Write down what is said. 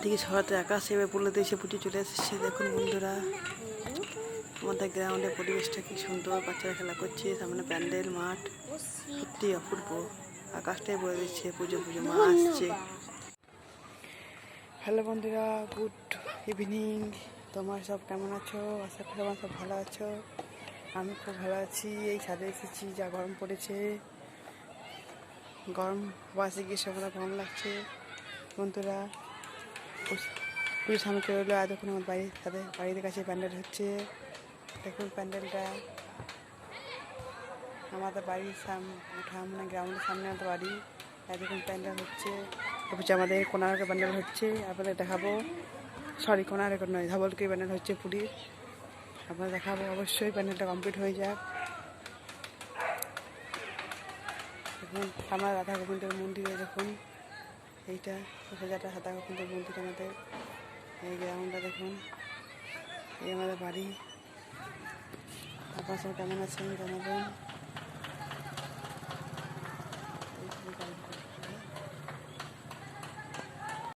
চারিদিকে ছড়াতে আকাশ এবার পুরোতে এসে ফুটে চলে এসেছে। দেখুন বন্ধুরা, আমাদের গ্রাউন্ডের পরিবেশটা কি সুন্দর, বাচ্চারা খেলা করছে, সামনে প্যান্ডেল মাঠ, সত্যি অপূর্ব। আকাশটাই বলে দিচ্ছে পুজো পুজো মা আসছে। হ্যালো বন্ধুরা, গুড ইভিনিং। তোমার সব কেমন আছো? আশা করি আমার সব ভালো আছো। আমি খুব ভালো আছি। এই ছাদে এসেছি, যা গরম পড়েছে, গরম বাসে গিয়ে সব গরম লাগছে বন্ধুরা। পুজোর সামনে চলে এলো। আর দেখুন আমার বাড়ির কাছে প্যান্ডেল হচ্ছে। দেখুন প্যান্ডেলটা, আমাদের বাড়ির সামনে গ্রাউন্ডের সামনে আমাদের বাড়ি। আর দেখুন প্যান্ডেল হচ্ছে, হচ্ছে আমাদের কোনারকে প্যান্ডেল হচ্ছে। আপনাদের দেখাবো, সরি কোনারকে নয়, ধবলকে প্যান্ডেল হচ্ছে পুরীর। আপনাদের দেখাবো অবশ্যই, প্যান্ডেলটা কমপ্লিট হয়ে যাক। দেখুন আমার রাধা গোবিন্দের মন্দিরে দেখুন, এইটা সোজাটা রাধা গোবিন্দের মন্দির আমাদের। এই গ্রাউন্ডটা দেখুন, এই আমাদের বাড়ি। আপনার সব কেমন আছেন জানাবেন।